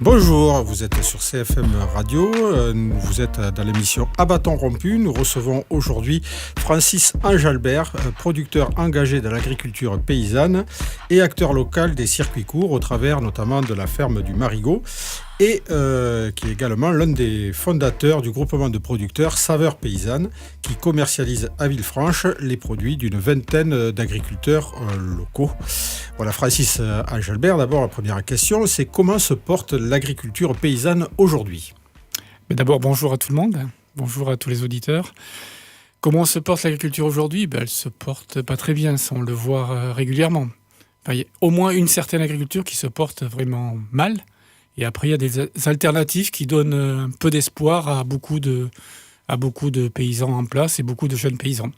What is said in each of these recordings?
Bonjour, vous êtes sur CFM Radio, vous êtes dans l'émission À bâton rompu. Nous recevons aujourd'hui Francis Anjalbert, producteur engagé dans l'agriculture paysanne et acteur local des circuits courts au travers notamment de la ferme du Marigot et qui est également l'un des fondateurs du groupement de producteurs Saveurs Paysannes qui commercialise à Villefranche les produits d'une vingtaine d'agriculteurs locaux. Voilà, Francis Anjalbert, d'abord la première question, c'est comment se porte l'agriculture paysanne aujourd'hui ? Mais d'abord, bonjour à tout le monde, bonjour à tous les auditeurs. Comment se porte l'agriculture aujourd'hui ? Elle se porte pas très bien, ça on le voit régulièrement. Enfin, il y a au moins une certaine agriculture qui se porte vraiment mal. Et après, il y a des alternatives qui donnent un peu d'espoir à beaucoup de paysans en place et beaucoup de jeunes paysans.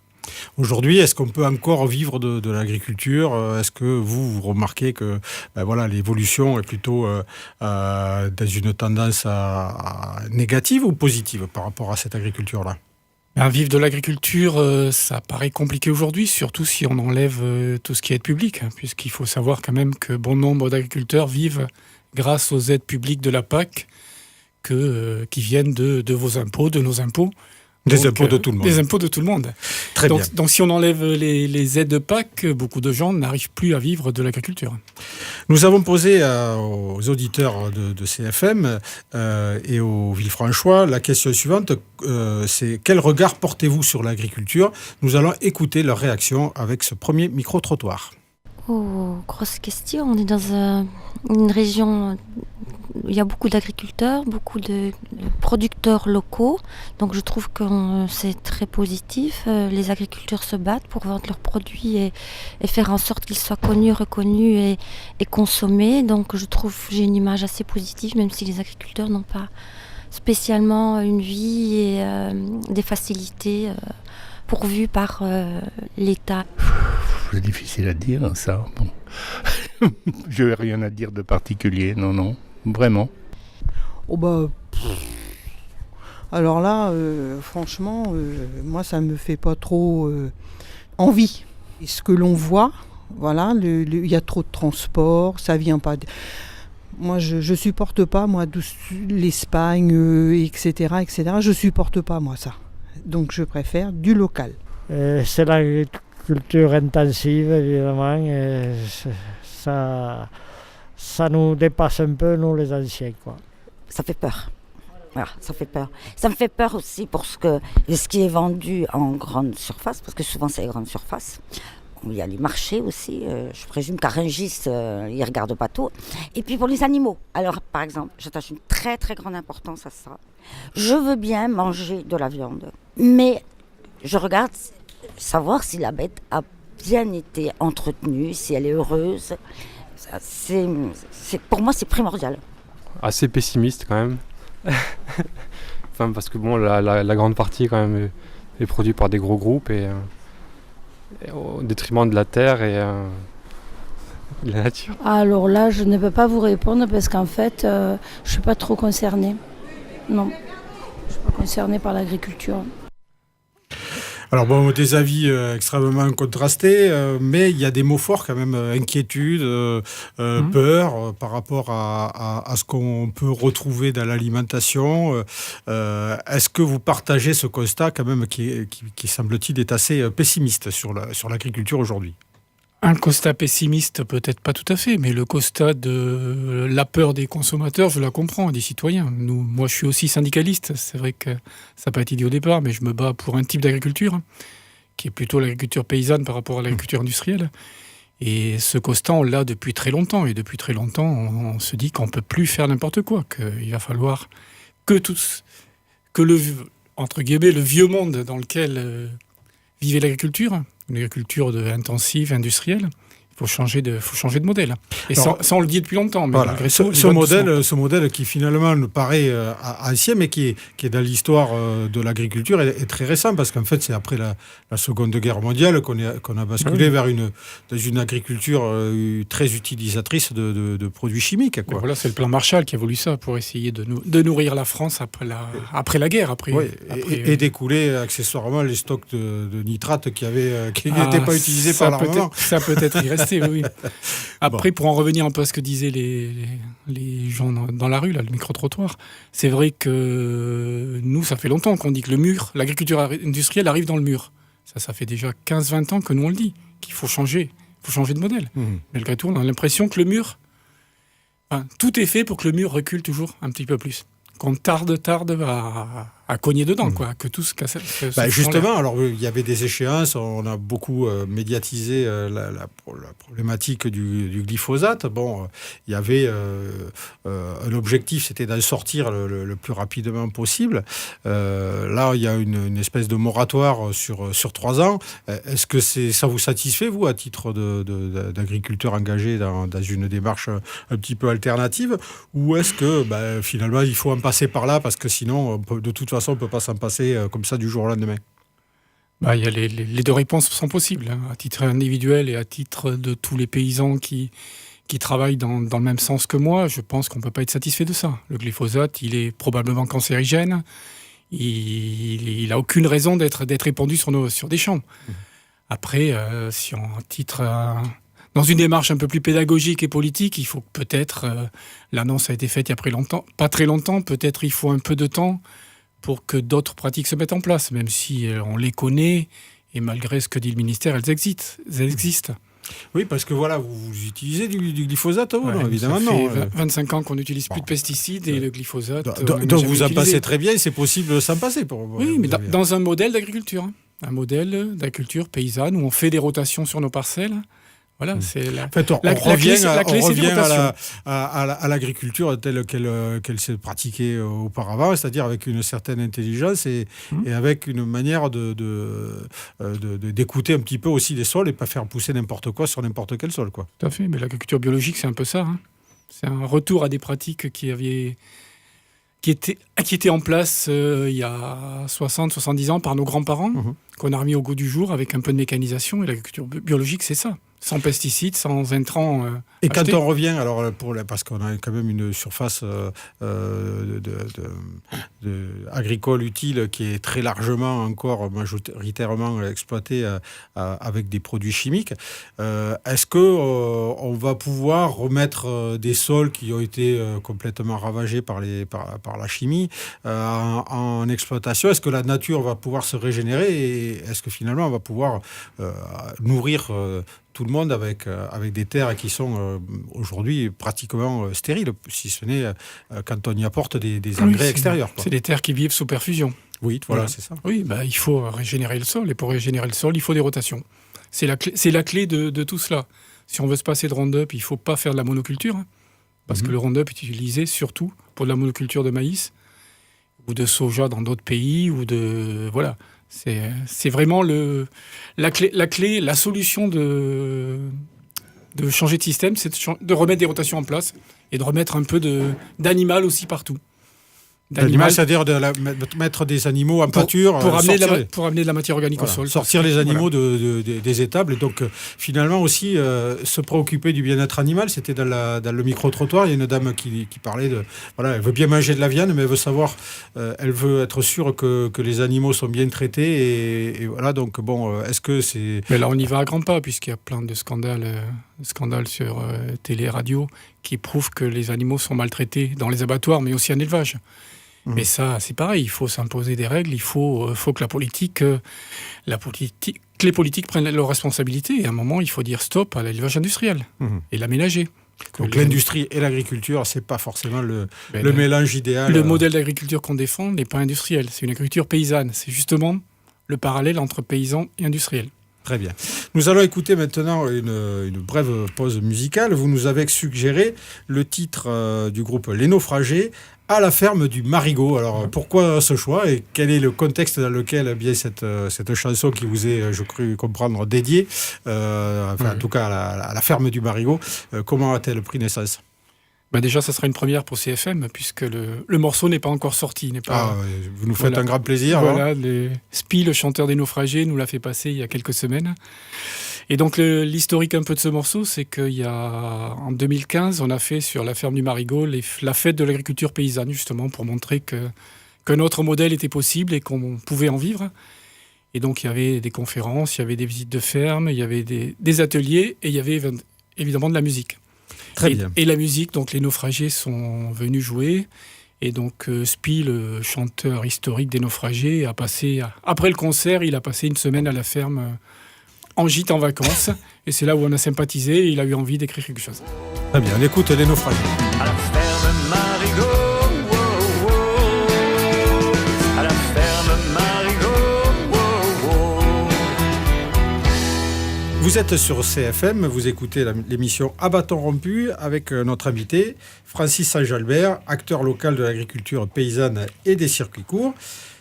Aujourd'hui, est-ce qu'on peut encore vivre de l'agriculture ? Est-ce que vous remarquez que l'évolution est plutôt dans une tendance négative ou positive par rapport à cette agriculture-là ? Vivre de l'agriculture, ça paraît compliqué aujourd'hui, surtout si on enlève tout ce qui est aide publique, puisqu'il faut savoir quand même que bon nombre d'agriculteurs vivent grâce aux aides publiques de la PAC qui viennent de vos impôts, de nos impôts. Des impôts de tout le monde. Des impôts de tout le monde. Très bien. Donc si on enlève les aides de PAC, beaucoup de gens n'arrivent plus à vivre de l'agriculture. Nous avons posé aux auditeurs de CFM et aux Villefranchois la question suivante, c'est quel regard portez-vous sur l'agriculture ? Nous allons écouter leur réaction avec ce premier micro-trottoir. Oh, grosse question. On est dans une région où il y a beaucoup d'agriculteurs, beaucoup de producteurs locaux. Donc je trouve que c'est très positif. Les agriculteurs se battent pour vendre leurs produits et faire en sorte qu'ils soient connus, reconnus et consommés. Donc je trouve que j'ai une image assez positive, même si les agriculteurs n'ont pas spécialement une vie et des facilités pourvues par l'État. C'est difficile à dire, ça. Bon. Je n'ai rien à dire de particulier, non, vraiment. Alors là, franchement, moi, ça me fait pas trop envie. Et ce que l'on voit, voilà, il y a trop de transport, ça vient pas... Moi, je supporte pas, moi, l'Espagne, etc. Je supporte pas, moi, ça. Donc, je préfère du local. C'est l'agriculture intensive, évidemment. Et ça nous dépasse un peu, nous, les anciens, quoi. Ça fait peur. Voilà, ça fait peur. Ça me fait peur aussi pour ce qui est vendu en grande surface, parce que souvent, c'est les grandes surfaces. Il y a les marchés aussi. Je présume qu'à Rungis, ils ne regardent pas tout. Et puis pour les animaux. Alors, par exemple, j'attache une très, très grande importance à ça. Je veux bien manger de la viande, mais je regarde savoir si la bête a bien été entretenue, si elle est heureuse. Pour moi, c'est primordial. Assez pessimiste quand même. Parce que bon, la grande partie quand même est produite par des gros groupes et au détriment de la terre et de la nature. Alors là, je ne peux pas vous répondre parce qu'en fait, je ne suis pas trop concernée. Non, je ne suis pas concernée par l'agriculture. Alors bon, des avis extrêmement contrastés, mais il y a des mots forts quand même, inquiétude, peur par rapport à ce qu'on peut retrouver dans l'alimentation. Est-ce que vous partagez ce constat quand même qui semble-t-il est assez pessimiste sur l'agriculture aujourd'hui ? Un constat pessimiste, peut-être pas tout à fait, mais le constat de la peur des consommateurs, je la comprends, des citoyens. Moi, je suis aussi syndicaliste. C'est vrai que ça n'a pas été dit au départ, mais je me bats pour un type d'agriculture, qui est plutôt l'agriculture paysanne par rapport à l'agriculture industrielle. Et ce constat, on l'a depuis très longtemps. Et depuis très longtemps, on se dit qu'on ne peut plus faire n'importe quoi, qu'il va falloir que le vieux monde dans lequel vivait l'agriculture, une agriculture intensive, industrielle, il faut changer de modèle. Et ça, on le dit depuis longtemps. Mais voilà, ce modèle qui finalement nous paraît ancien, mais qui est dans l'histoire de l'agriculture, est très récent, parce qu'en fait, c'est après la Seconde Guerre mondiale qu'on a basculé vers dans une agriculture très utilisatrice de produits chimiques, quoi. Voilà, c'est le plan Marshall qui a voulu ça, pour essayer de nourrir la France après la guerre. Et d'écouler accessoirement les stocks de nitrates qui n'étaient pas utilisés par l'armement. Ça peut être récent. rester, oui. Après, pour en revenir un peu à ce que disaient les gens dans la rue, là, le micro-trottoir, c'est vrai que nous, ça fait longtemps qu'on dit que l'agriculture industrielle arrive dans le mur. Ça fait déjà 15-20 ans que nous on le dit, qu'il faut changer de modèle. Malgré tout, on a l'impression que le mur, tout est fait pour que le mur recule toujours un petit peu plus. Qu'on tarde à cogner dedans, quoi, que tout se casse. Justement, alors il y avait des échéances, on a beaucoup médiatisé la problématique du glyphosate. Bon, il y avait un objectif, c'était d'en sortir le plus rapidement possible. Là, il y a une espèce de moratoire sur 3 ans. Est-ce que ça vous satisfait, vous, à titre d'agriculteur engagé dans une démarche un petit peu alternative, ou est-ce que finalement il faut en passer par là, parce que sinon, de toute façon, on ne peut pas s'en passer comme ça du jour au lendemain? Il y a les deux réponses sont possibles, hein, à titre individuel et à titre de tous les paysans qui travaillent dans le même sens que moi. Je pense qu'on ne peut pas être satisfait de ça. Le glyphosate, il est probablement cancérigène. Il n'a aucune raison d'être répandu sur des champs. Après, si on titre... dans une démarche un peu plus pédagogique et politique, il faut peut-être... l'annonce a été faite il y a pas très longtemps. Peut-être il faut un peu de temps pour que d'autres pratiques se mettent en place, même si on les connaît, et malgré ce que dit le ministère, elles existent. Oui, parce que voilà, vous utilisez du glyphosate, non, évidemment, ça non. fait 25 ans qu'on n'utilise plus de pesticides, et le glyphosate... Donc vous en passez très bien, et c'est possible de s'en passer. Oui, mais dans un modèle d'agriculture. Un modèle d'agriculture paysanne, où on fait des rotations sur nos parcelles. Voilà, c'est on revient à l'agriculture telle qu'elle s'est pratiquée auparavant, c'est-à-dire avec une certaine intelligence et avec une manière d'écouter un petit peu aussi les sols et pas faire pousser n'importe quoi sur n'importe quel sol, quoi. Tout à fait, mais l'agriculture biologique, c'est un peu ça. Hein. C'est un retour à des pratiques qui étaient en place il y a 60-70 ans par nos grands-parents, qu'on a remis au goût du jour avec un peu de mécanisation. Et l'agriculture biologique, c'est ça. Sans pesticides, sans intrants. Et quand on revient, alors parce qu'on a quand même une surface agricole utile qui est très largement encore majoritairement exploitée avec des produits chimiques, est-ce que on va pouvoir remettre des sols qui ont été complètement ravagés par la chimie en exploitation? Est-ce que la nature va pouvoir se régénérer et est-ce que finalement on va pouvoir nourrir tout le monde avec des terres qui sont aujourd'hui pratiquement stériles, si ce n'est quand on y apporte des engrais extérieurs, quoi. C'est des terres qui vivent sous perfusion. Oui, voilà, c'est ça. Oui, il faut régénérer le sol, et pour régénérer le sol, il faut des rotations. C'est la clé de tout cela. Si on veut se passer de Roundup, il ne faut pas faire de la monoculture, parce que le Roundup est utilisé surtout pour de la monoculture de maïs, ou de soja dans d'autres pays, ou de... Voilà. C'est vraiment la clé, la solution de changer de système, c'est de remettre des rotations en place et de remettre un peu d'animal aussi partout. D'animal, c'est-à-dire de mettre des animaux en pâture pour amener de la matière organique au sol. Sortir les animaux des étables. Et donc, finalement aussi, se préoccuper du bien-être animal. C'était dans le micro-trottoir. Il y a une dame qui parlait de... Voilà, elle veut bien manger de la viande, mais elle veut savoir... elle veut être sûre que les animaux sont bien traités. Et voilà, donc, bon, est-ce que c'est... Mais là, on y va à grands pas, puisqu'il y a plein de scandales sur télé et radio qui prouvent que les animaux sont maltraités dans les abattoirs, mais aussi en élevage. Mais ça, c'est pareil, il faut s'imposer des règles, il faut que les politiques prennent leurs responsabilités. Et à un moment, il faut dire stop à l'élevage industriel et l'aménager. Donc l'industrie et l'agriculture, c'est pas forcément le mélange idéal. Le modèle d'agriculture qu'on défend n'est pas industriel, c'est une agriculture paysanne. C'est justement le parallèle entre paysans et industriels. Très bien. Nous allons écouter maintenant une brève pause musicale. Vous nous avez suggéré le titre du groupe Les Naufragés, À la ferme du Marigot. Alors pourquoi ce choix et quel est le contexte dans lequel bien cette chanson qui vous est, je crois comprendre, dédiée, en tout cas à la ferme du Marigot, comment a-t-elle pris naissance ? Déjà, ça sera une première pour CFM, puisque le morceau n'est pas encore sorti. Vous nous faites un grand plaisir. Voilà, Spi, le chanteur des Naufragés, nous l'a fait passer il y a quelques semaines. Et donc, l'historique un peu de ce morceau, c'est en 2015, on a fait sur la ferme du Marigot la fête de l'agriculture paysanne, justement, pour montrer que notre modèle était possible et qu'on pouvait en vivre. Et donc il y avait des conférences, il y avait des visites de ferme, il y avait des ateliers et il y avait évidemment de la musique. Très bien. Et la musique, donc les naufragés sont venus jouer. Et donc Spi, le chanteur historique des naufragés, a passé, après le concert, il a passé une semaine à la ferme en gîte en vacances. Et c'est là où on a sympathisé et il a eu envie d'écrire quelque chose. Très bien, on écoute les naufragés. À la ferme Marigot, wow, wow. À la ferme Marigot, wow, wow. Vous êtes sur CFM, vous écoutez l'émission À bâton rompu avec notre invité Francis Saint-Jalbert, acteur local de l'agriculture paysanne et des circuits courts.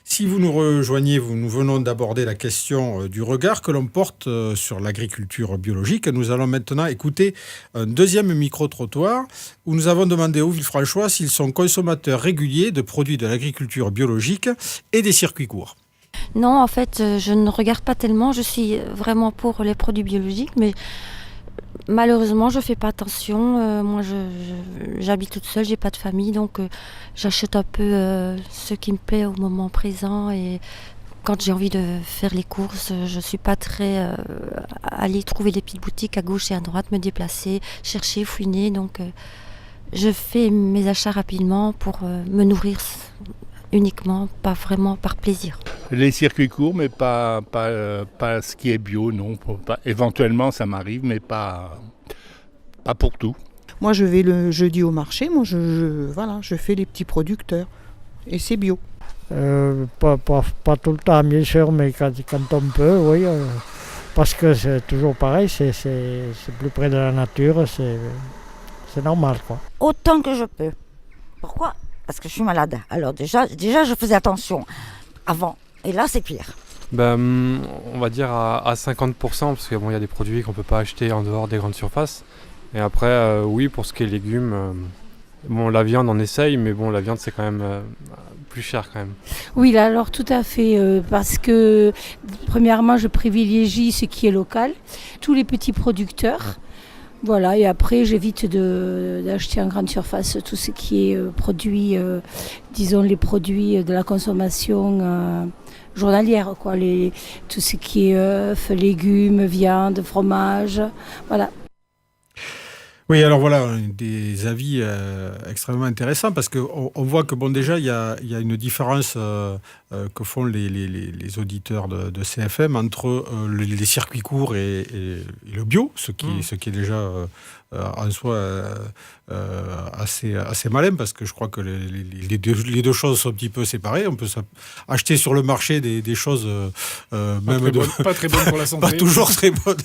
Si vous nous rejoignez, nous venons d'aborder la question du regard que l'on porte sur l'agriculture biologique. Nous allons maintenant écouter un deuxième micro-trottoir où nous avons demandé aux Villefranchois s'ils sont consommateurs réguliers de produits de l'agriculture biologique et des circuits courts. Non, en fait, je ne regarde pas tellement. Je suis vraiment pour les produits biologiques, mais malheureusement, je ne fais pas attention. Moi, j'habite toute seule, j'ai pas de famille, donc j'achète un peu ce qui me plaît au moment présent. Et quand j'ai envie de faire les courses, je ne suis pas très à aller trouver des petites boutiques à gauche et à droite, me déplacer, chercher, fouiner. Donc, je fais mes achats rapidement pour me nourrir uniquement, pas vraiment par plaisir. Les circuits courts, mais pas ce qui est bio, non. Éventuellement, ça m'arrive, mais pas pour tout. Moi, je vais le jeudi au marché. Moi, je fais les petits producteurs. Et c'est bio. Pas tout le temps, bien sûr, mais quand on peut, oui. Parce que c'est toujours pareil, c'est plus près de la nature, c'est normal, quoi. Autant que je peux. Pourquoi ? Parce que je suis malade. Alors déjà, je faisais attention avant. Et là, c'est pire. On va dire à 50%, parce qu'il y a des produits qu'on ne peut pas acheter en dehors des grandes surfaces. Et après, oui, pour ce qui est légumes, la viande, on essaye, mais la viande, c'est quand même plus cher quand même. Oui, là, alors tout à fait, parce que premièrement, je privilégie ce qui est local, tous les petits producteurs. Voilà, et après j'évite d'acheter en grande surface tout ce qui est produit, disons les produits de la consommation journalière, quoi, tout ce qui est œufs, légumes, viande, fromage, voilà. Oui, alors voilà, des avis extrêmement intéressants parce qu'on voit que déjà il y a une différence que font les auditeurs de CFM entre les circuits courts et le bio, ce qui est déjà en soi assez malin parce que je crois que les deux choses sont un petit peu séparées. On peut acheter sur le marché des choses pas très bonnes pour la santé. Pas toujours très bonnes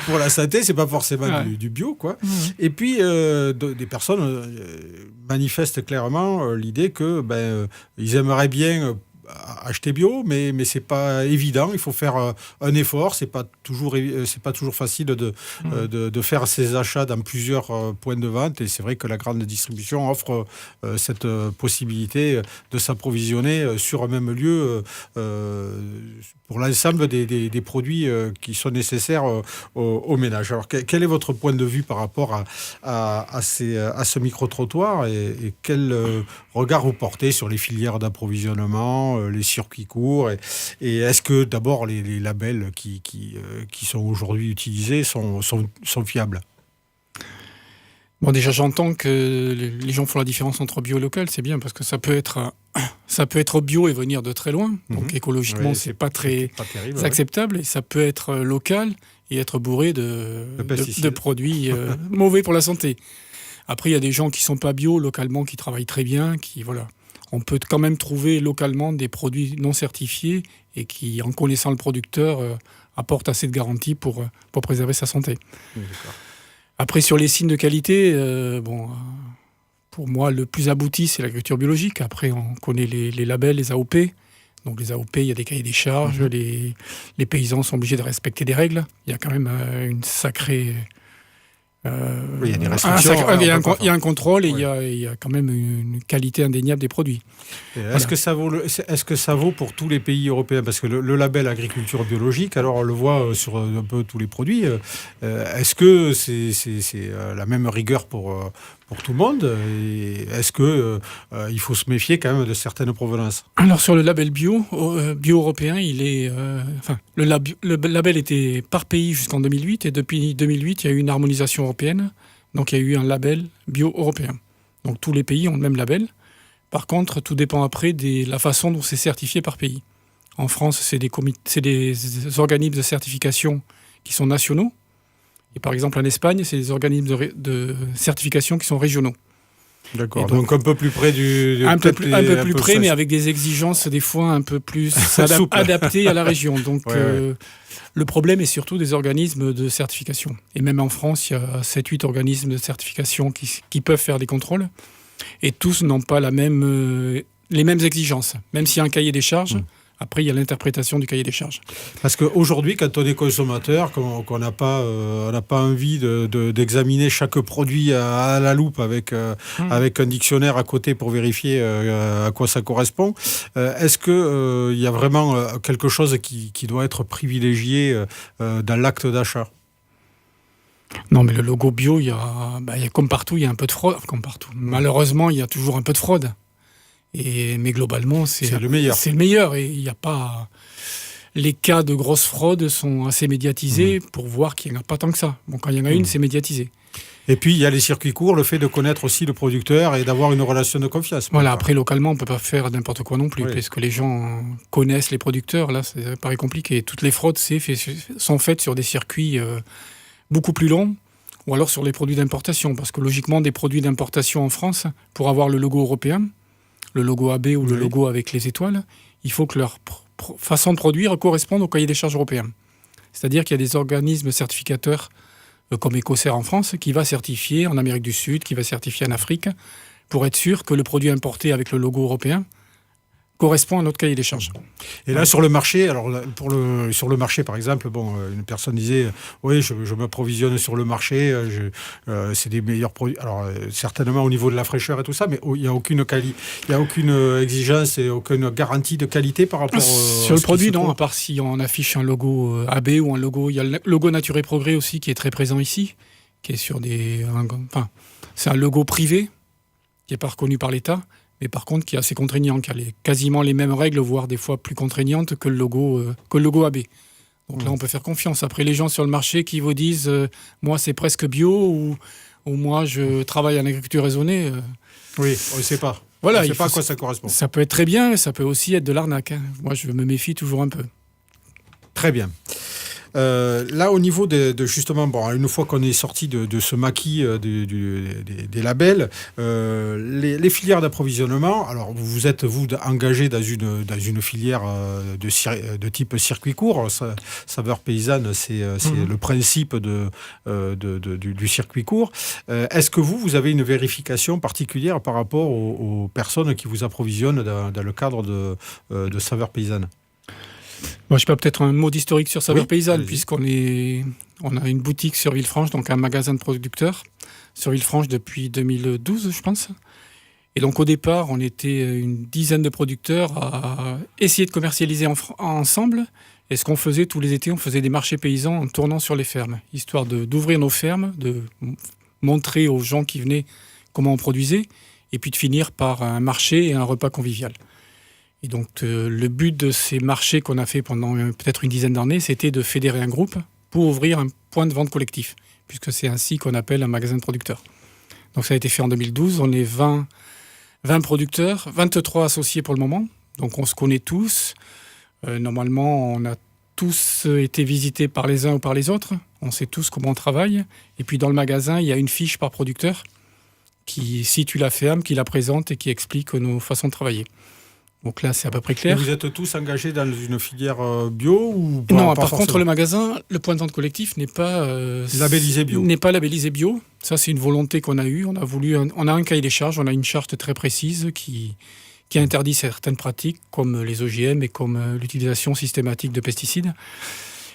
pour la santé, c'est pas forcément du bio, quoi. Et puis, des personnes manifestent clairement l'idée que ils aimeraient bien acheter bio, mais c'est pas évident. Il faut faire un effort. C'est pas toujours facile de faire ses achats dans plusieurs points de vente. Et c'est vrai que la grande distribution offre cette possibilité de s'approvisionner sur un même lieu pour l'ensemble des produits qui sont nécessaires au ménage. Alors, quel est votre point de vue par rapport à ce micro-trottoir et quel regard vous portez sur les filières d'approvisionnement, les circuits courts et est-ce que d'abord les labels qui sont aujourd'hui utilisés sont fiables ? Bon, déjà j'entends que les gens font la différence entre bio et local, c'est bien parce que ça peut être bio et venir de très loin, donc écologiquement c'est pas très terrible, acceptable, et ça peut être local et être bourré de produits mauvais pour la santé. Après il y a des gens qui sont pas bio localement, qui travaillent très bien, on peut quand même trouver localement des produits non certifiés et qui, en connaissant le producteur, apportent assez de garanties pour préserver sa santé. D'accord. Après, sur les signes de qualité, pour moi, le plus abouti, c'est l'agriculture biologique. Après, on connaît les labels, les AOP. Donc, les AOP, il y a des cahiers des charges. Les paysans sont obligés de respecter des règles. Il y a quand même une sacrée Oui, il y a des restrictions. Il y a un contrôle et Oui. il y a quand même une qualité indéniable des produits. Est-ce que ça vaut pour tous les pays européens? Parce que le label agriculture biologique, alors on le voit sur un peu tous les produits. Est-ce que c'est la même rigueur pour tout le monde? Et est-ce que il faut se méfier quand même de certaines provenances? Alors sur le label bio européen, le label était par pays jusqu'en 2008 et depuis 2008, il y a eu une harmonisation européenne. Donc il y a eu un label bio européen. Donc tous les pays ont le même label. Par contre, tout dépend après de la façon dont c'est certifié par pays. En France, c'est des organismes de certification qui sont nationaux. Et par exemple, en Espagne, c'est des organismes de certification qui sont régionaux. D'accord. Et Donc un peu plus près un peu plus près, mais avec des exigences des fois un peu plus adaptées à la région. Donc le problème est surtout des organismes de certification. Et même en France, il y a 7-8 organismes de certification qui peuvent faire des contrôles. Et tous n'ont pas les mêmes exigences. Même s'il y a un cahier des charges, après il y a l'interprétation du cahier des charges. Parce qu'aujourd'hui, quand on est consommateur, qu'on n'a pas envie d'examiner chaque produit à la loupe avec un dictionnaire à côté pour vérifier à quoi ça correspond, est-ce qu'il y a vraiment quelque chose qui doit être privilégié dans l'acte d'achat? Non, mais le logo bio, il y a comme partout, il y a un peu de fraude. Comme partout. Malheureusement, il y a toujours un peu de fraude. Mais globalement, c'est le meilleur. C'est le meilleur. Et il n'y a pas. Les cas de grosses fraudes sont assez médiatisés pour voir qu'il n'y en a pas tant que ça. Bon, quand il y en a une, c'est médiatisé. Et puis, il y a les circuits courts, le fait de connaître aussi le producteur et d'avoir une relation de confiance. Voilà, après, localement, on ne peut pas faire n'importe quoi non plus, parce que les gens connaissent les producteurs. Là, ça paraît compliqué. Toutes les fraudes sont faites sur des circuits beaucoup plus longs, ou alors sur les produits d'importation. Parce que logiquement, des produits d'importation en France, pour avoir le logo européen, le logo AB ou le logo avec les étoiles, il faut que leur façon de produire corresponde au cahier des charges européen. C'est-à-dire qu'il y a des organismes certificateurs comme Ecocer en France qui va certifier en Amérique du Sud, qui va certifier en Afrique, pour être sûr que le produit importé avec le logo européen correspond à notre cahier des charges. Et là, sur le marché, sur le marché, par exemple, une personne disait oui, je m'approvisionne sur le marché, c'est des meilleurs produits. Alors, certainement au niveau de la fraîcheur et tout ça, mais il n'y a aucune exigence et aucune garantie de qualité par rapport sur le produit, non, à part si on affiche un logo AB ou un logo. Il y a le logo Nature et Progrès aussi qui est très présent ici, qui est sur c'est un logo privé qui n'est pas reconnu par l'État. Mais par contre qui est assez contraignant, qui a quasiment les mêmes règles, voire des fois plus contraignantes que le logo AB. Donc là, on peut faire confiance. Après, les gens sur le marché qui vous disent moi, c'est presque bio ou moi, je travaille en agriculture raisonnée. Oui, on ne sait pas. Voilà, on ne sait pas à quoi ça correspond. Ça peut être très bien, mais ça peut aussi être de l'arnaque. Moi, je me méfie toujours un peu. Très bien. Là, au niveau de justement, une fois qu'on est sorti de ce maquis des labels, les filières d'approvisionnement, alors vous êtes engagé dans une filière de type circuit court. Saveurs paysannes, c'est le principe du circuit court. Est-ce que vous avez une vérification particulière par rapport aux personnes qui vous approvisionnent dans le cadre de Saveurs paysannes? Moi, je sais pas, peut-être un mot d'historique sur Saveurs Paysannes, puisqu'on a une boutique sur Villefranche, donc un magasin de producteurs sur Villefranche depuis 2012, je pense. Et donc, au départ, on était une dizaine de producteurs à essayer de commercialiser ensemble. Et ce qu'on faisait tous les étés, on faisait des marchés paysans en tournant sur les fermes, histoire d'ouvrir nos fermes, de montrer aux gens qui venaient comment on produisait, et puis de finir par un marché et un repas convivial. Et donc, le but de ces marchés qu'on a fait pendant peut-être une dizaine d'années, c'était de fédérer un groupe pour ouvrir un point de vente collectif, puisque c'est ainsi qu'on appelle un magasin de producteurs. Donc, ça a été fait en 2012. On est 20 producteurs, 23 associés pour le moment. Donc, on se connaît tous. Normalement, on a tous été visités par les uns ou par les autres. On sait tous comment on travaille. Et puis, dans le magasin, il y a une fiche par producteur qui situe la ferme, qui la présente et qui explique nos façons de travailler. Donc là, c'est à peu près clair. Et vous êtes tous engagés dans une filière bio ou pas? Non, pas par forcément. contre, le magasin, le point de vente collectif n'est pas labellisé bio. N'est pas labellisé bio. Ça, c'est une volonté qu'on a eue. On a un cahier des charges, on a une charte très précise qui interdit certaines pratiques comme les OGM et comme l'utilisation systématique de pesticides.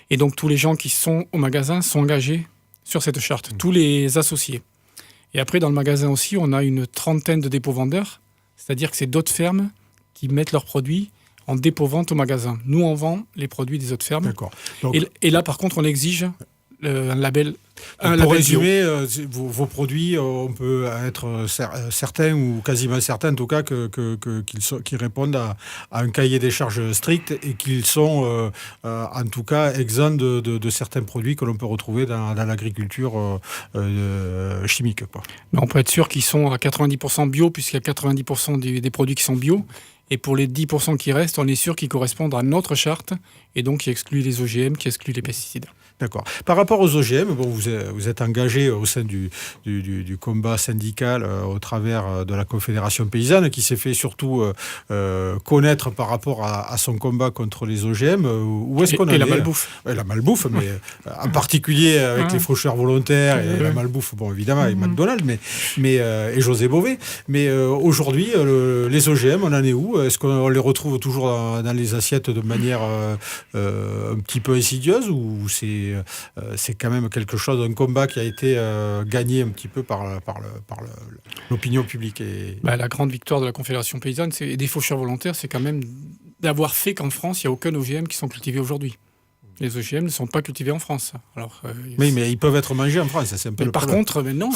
Et donc, tous les gens qui sont au magasin sont engagés sur cette charte, tous les associés. Et après, dans le magasin aussi, on a une 30aine de dépôts-vendeurs, c'est-à-dire que c'est d'autres fermes qui mettent leurs produits en dépôt-vente au magasin. Nous, on vend les produits des autres fermes. D'accord. Donc, et là, par contre, on exige un label. Pour résumer, vos produits, on peut être certain ou quasiment certain en tout cas qu'ils répondent à un cahier des charges strict et qu'ils sont en tout cas exempts de certains produits que l'on peut retrouver dans l'agriculture chimique, quoi. Mais on peut être sûr qu'ils sont à 90% bio, puisqu'il y a 90% des produits qui sont bio. Et pour les 10% qui restent, on est sûr qu'ils correspondent à notre charte, et donc qui excluent les OGM, qui excluent les pesticides. D'accord. Par rapport aux OGM, bon, vous êtes engagé au sein du combat syndical au travers de la Confédération paysanne, qui s'est fait surtout connaître par rapport à son combat contre les OGM. Où est-ce qu'on en est ? Et la malbouffe. La malbouffe, mais en particulier avec les faucheurs volontaires et la malbouffe, bon, évidemment, et McDonald's, et José Bové. Mais aujourd'hui, les OGM, on en est où ? Est-ce qu'on les retrouve toujours dans les assiettes de manière un petit peu insidieuse, ou c'est quand même quelque chose, un combat qui a été gagné un petit peu par l'opinion publique La grande victoire de la Confédération paysanne et des faucheurs volontaires, c'est quand même d'avoir fait qu'en France, il n'y a aucun OGM qui sont cultivés aujourd'hui. Les OGM ne sont pas cultivés en France. Alors, oui, mais ils peuvent être mangés en France, c'est un peu le problème. Par contre, maintenant,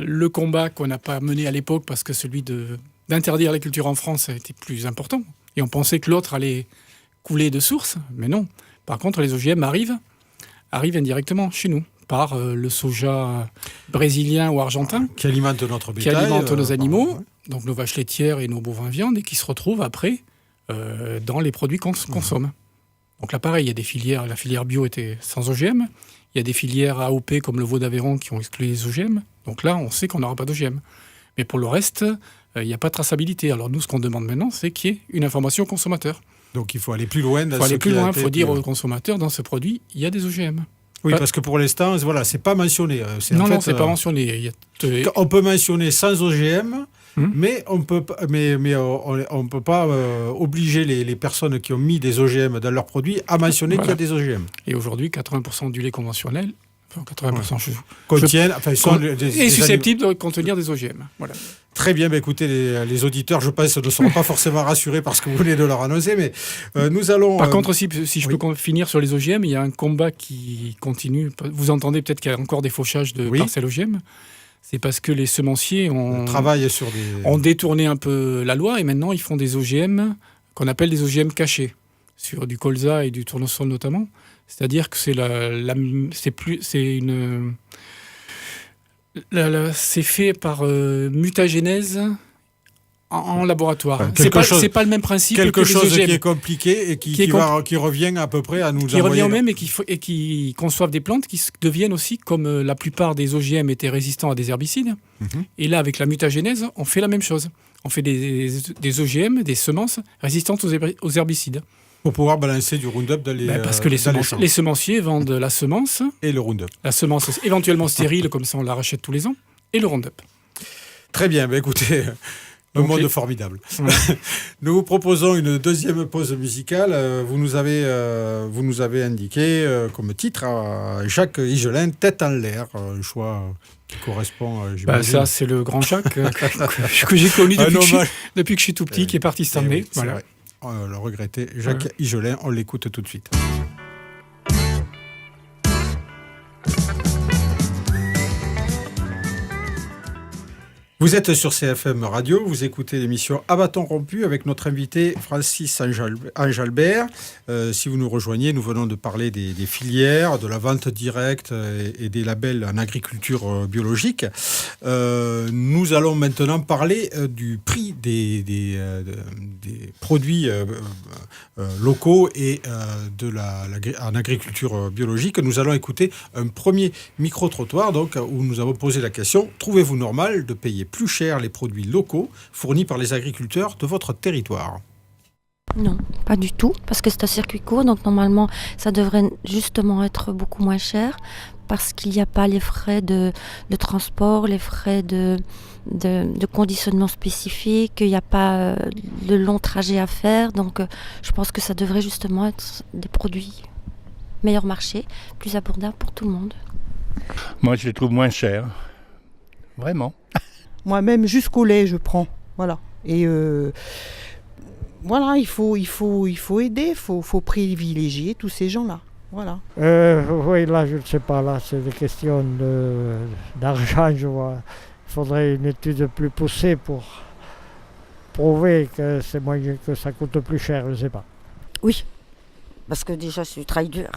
le combat qu'on n'a pas mené à l'époque, parce que celui d'interdire la culture en France a été plus important. Et on pensait que l'autre allait couler de source, mais non. Par contre, les OGM arrivent indirectement chez nous, par le soja brésilien ou argentin. Qui alimente notre bétail. Qui alimente nos animaux, donc nos vaches laitières et nos bovins viande, et qui se retrouvent après dans les produits qu'on consomme. Donc là, pareil, il y a des filières, la filière bio était sans OGM, il y a des filières AOP comme le veau d'Aveyron qui ont exclu les OGM, donc là, on sait qu'on n'aura pas d'OGM. Mais pour le reste, il n'y a pas de traçabilité. Alors nous, ce qu'on demande maintenant, c'est qu'il y ait une information au consommateur. Donc il faut aller plus loin. Il faut dire au consommateur, dans ce produit, il y a des OGM. Oui, parce que pour l'instant, voilà, c'est pas mentionné. Non, c'est pas mentionné. On peut mentionner sans OGM, mais on peut pas obliger les personnes qui ont mis des OGM dans leurs produits à mentionner qu'il y a des OGM. Et aujourd'hui, 80% du lait conventionnel, 80% est susceptible de contenir des OGM. Voilà. Très bien, écoutez, les auditeurs, je pense, ne seront pas forcément rassurés par ce que vous venez de leur annoncer, mais nous allons... Par contre, si je peux finir sur les OGM, il y a un combat qui continue. Vous entendez peut-être qu'il y a encore des fauchages de parcelles OGM. C'est parce que les semenciers ont détourné un peu la loi, et maintenant, ils font des OGM qu'on appelle des OGM cachés, sur du colza et du tournesol notamment. C'est-à-dire que c'est fait par mutagénèse en laboratoire. C'est pas le même principe. Quelque chose qui est compliqué et qui revient à peu près à nous qui revient au même et qui conçoivent des plantes qui deviennent aussi, comme la plupart des OGM étaient résistants à des herbicides. Et là, avec la mutagénèse, on fait la même chose. On fait des OGM, des semences résistantes aux herbicides. Pour pouvoir balancer du Roundup dans les parce que les semenciers vendent la semence. Et le Roundup. La semence éventuellement stérile, comme ça on la rachète tous les ans. Et le Roundup. Très bien, écoutez, un monde formidable. Nous vous proposons une deuxième pause musicale. Vous nous avez indiqué comme titre à Jacques Higelin, Tête en l'air. Un choix qui correspond, j'imagine. Ça, c'est le grand Jacques que j'ai connu depuis que je suis tout petit, qui est parti cette année. Voilà. Le regretté Jacques Higelin, on l'écoute tout de suite. Vous êtes sur CFM Radio, vous écoutez l'émission À bâton rompu avec notre invité Francis Enjalbert. Si vous nous rejoignez, nous venons de parler des filières, de la vente directe et des labels en agriculture biologique. Nous allons maintenant parler du prix des produits locaux et en agriculture biologique. Nous allons écouter un premier micro-trottoir donc, où nous avons posé la question « Trouvez-vous normal de payer plus cher les produits locaux fournis par les agriculteurs de votre territoire ?» Non, pas du tout, parce que c'est un circuit court, donc normalement ça devrait justement être beaucoup moins cher, parce qu'il n'y a pas les frais de transport, les frais de conditionnement spécifique, il n'y a pas de longs trajets à faire, donc je pense que ça devrait justement être des produits meilleur marché, plus abordable pour tout le monde. Moi, je les trouve moins chers. Vraiment. Moi-même, jusqu'au lait, je prends. Voilà. Et voilà, il faut aider, il faut privilégier tous ces gens-là. Voilà. Oui, là, je ne sais pas. Là, c'est des questions d'argent, je vois. Il faudrait une étude plus poussée pour prouver que c'est moyen, que ça coûte plus cher, je ne sais pas. Oui, parce que déjà, c'est du travail dur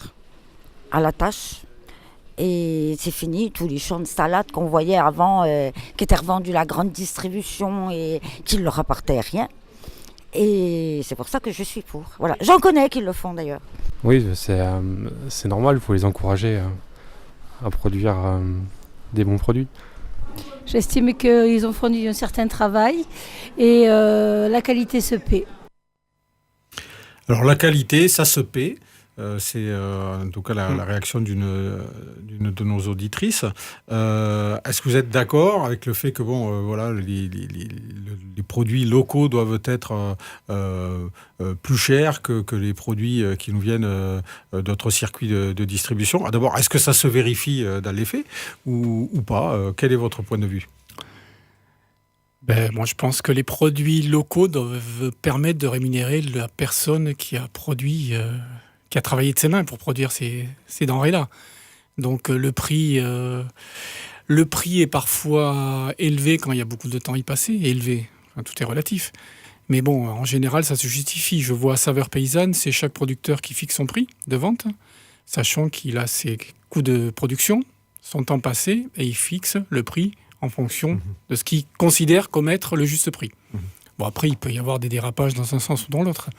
à la tâche. Et c'est fini, tous les champs de salade qu'on voyait avant, qui étaient revendus à la grande distribution et qui ne leur apportaient rien. Et c'est pour ça que je suis pour. Voilà. J'en connais qui le font d'ailleurs. Oui, c'est normal, il faut les encourager à produire des bons produits. J'estime qu'ils ont fourni un certain travail et la qualité se paie. Alors la qualité, ça se paie. C'est en tout cas la réaction d'une de nos auditrices. Est-ce que vous êtes d'accord avec le fait que voilà, les produits locaux doivent être plus chers que les produits qui nous viennent d'autres circuits de distribution? D'abord, est-ce que ça se vérifie dans les faits ou pas? Quel est votre point de vue? Moi, je pense que les produits locaux doivent permettre de rémunérer la personne qui a produit, qui a travaillé de ses mains pour produire ces denrées-là. Donc le prix est parfois élevé quand il y a beaucoup de temps y passer, élevé, enfin, tout est relatif. Mais bon, en général, ça se justifie. Je vois à Saveurs Paysannes, c'est chaque producteur qui fixe son prix de vente, sachant qu'il a ses coûts de production, son temps passé, et il fixe le prix en fonction de ce qu'il considère comme être le juste prix. Bon, après, il peut y avoir des dérapages dans un sens ou dans l'autre.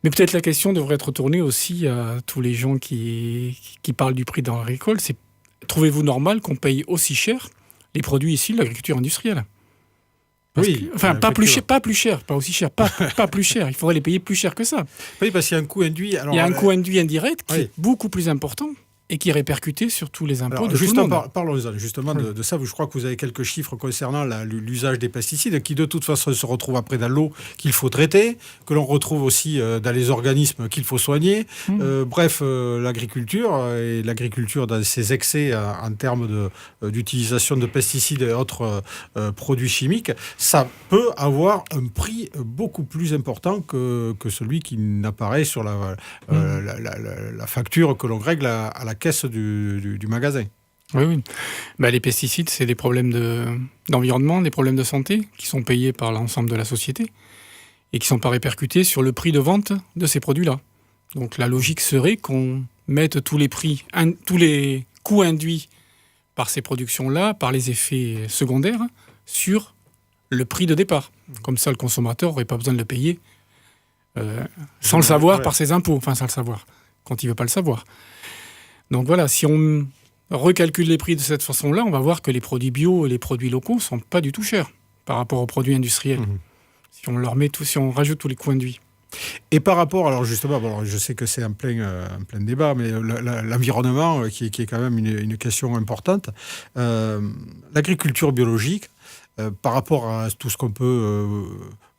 Mais peut-être la question devrait être tournée aussi à tous les gens qui parlent du prix dans l'agricole. C'est, trouvez-vous normal qu'on paye aussi cher les produits issus de l'agriculture industrielle? Pas plus cher, pas aussi cher, pas plus cher. Il faudrait les payer plus cher que ça. Oui, parce qu'il y a un coût induit. Alors, il y a un coût induit indirect qui est beaucoup plus important et qui est répercuté sur tous les impôts de tout le monde. Parlons justement de ça. Je crois que vous avez quelques chiffres concernant l'usage des pesticides qui de toute façon se retrouvent après dans l'eau qu'il faut traiter, que l'on retrouve aussi dans les organismes qu'il faut soigner. Bref, l'agriculture et l'agriculture dans ses excès en termes d'utilisation de pesticides et autres produits chimiques, ça peut avoir un prix beaucoup plus important que celui qui n'apparaît sur la facture que l'on règle à la caisse du magasin. Oui. Les pesticides, c'est des problèmes d'environnement, des problèmes de santé qui sont payés par l'ensemble de la société et qui ne sont pas répercutés sur le prix de vente de ces produits-là. Donc la logique serait qu'on mette tous les prix, tous les coûts induits par ces productions-là, par les effets secondaires, sur le prix de départ. Comme ça, le consommateur n'aurait pas besoin de le payer sans le savoir par ses impôts. Enfin, sans le savoir, quand il ne veut pas le savoir. Donc voilà, si on recalcule les prix de cette façon-là, on va voir que les produits bio et les produits locaux ne sont pas du tout chers par rapport aux produits industriels. Si on rajoute tous les coûts induits. Et par rapport, alors justement, je sais que c'est un plein débat, mais l'environnement, qui est quand même une question importante, l'agriculture biologique, par rapport à tout ce qu'on peut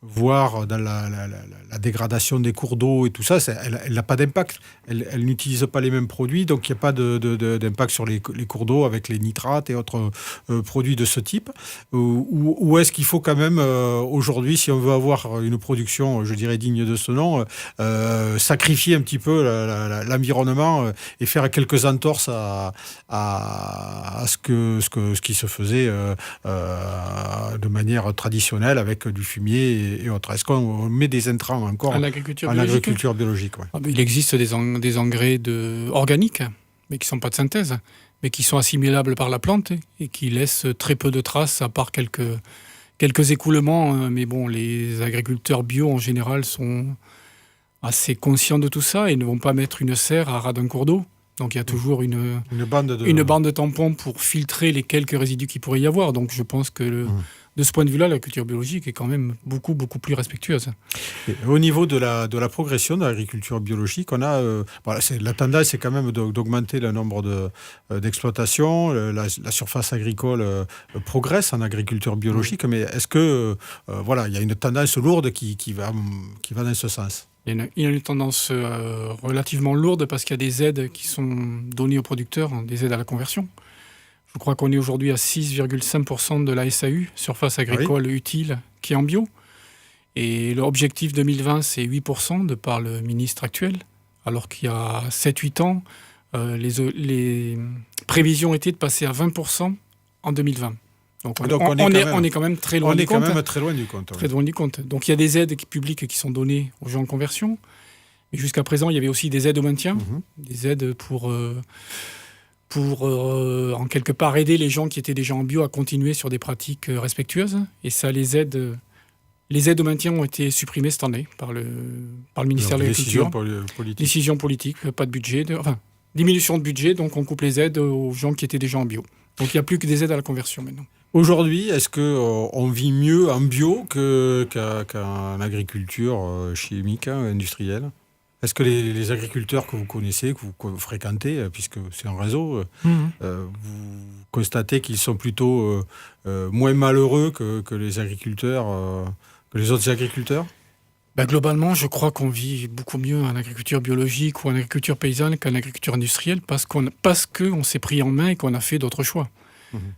voir dans la dégradation des cours d'eau et tout ça, elle n'a pas d'impact. Elle n'utilise pas les mêmes produits, donc il n'y a pas d'impact sur les cours d'eau avec les nitrates et autres produits de ce type. Ou est-ce qu'il faut quand même, aujourd'hui, si on veut avoir une production, je dirais, digne de ce nom, sacrifier un petit peu l'environnement et faire quelques entorses à ce qui se faisait de manière traditionnelle avec du fumier et autres. Est-ce qu'on met des intrants encore en agriculture biologique Il existe des engrais organiques, mais qui ne sont pas de synthèse, mais qui sont assimilables par la plante et qui laissent très peu de traces, à part quelques écoulements. Mais bon, les agriculteurs bio, en général, sont assez conscients de tout ça et ne vont pas mettre une serre à ras d'un cours d'eau. Donc il y a toujours une bande de tampons pour filtrer les quelques résidus qu'il pourrait y avoir. Donc je pense que de ce point de vue-là, la culture biologique est quand même beaucoup, beaucoup plus respectueuse. Et au niveau de la progression de l'agriculture biologique, on a la tendance, c'est quand même d'augmenter le nombre d'exploitations. La surface agricole progresse en agriculture biologique, mais est-ce que il y a une tendance lourde qui va dans ce sens? Il y a une tendance relativement lourde parce qu'il y a des aides qui sont données aux producteurs, des aides à la conversion. Je crois qu'on est aujourd'hui à 6,5% de la SAU, surface agricole utile, qui est en bio. Et l'objectif 2020, c'est 8% de par le ministre actuel, alors qu'il y a 7-8 ans, les prévisions étaient de passer à 20% en 2020. Donc on est quand même très loin du compte. On est quand même très loin du compte. Très loin du compte. Donc il y a des aides publiques qui sont données aux gens en conversion. Mais jusqu'à présent, il y avait aussi des aides au maintien, des aides pour en quelque part aider les gens qui étaient déjà en bio à continuer sur des pratiques respectueuses. Et ça, les aides au maintien ont été supprimées cette année par le ministère de l'Agriculture. Décision politique, pas de budget, diminution de budget, donc on coupe les aides aux gens qui étaient déjà en bio. Donc il n'y a plus que des aides à la conversion maintenant. Aujourd'hui, est-ce qu'on vit mieux en bio qu'en agriculture chimique, industrielle ? Est-ce que les agriculteurs que vous connaissez, que vous fréquentez, puisque c'est un réseau, vous constatez qu'ils sont plutôt moins malheureux que les agriculteurs, que les autres agriculteurs ? Globalement, je crois qu'on vit beaucoup mieux en agriculture biologique ou en agriculture paysanne qu'en agriculture industrielle parce qu'on s'est pris en main et qu'on a fait d'autres choix.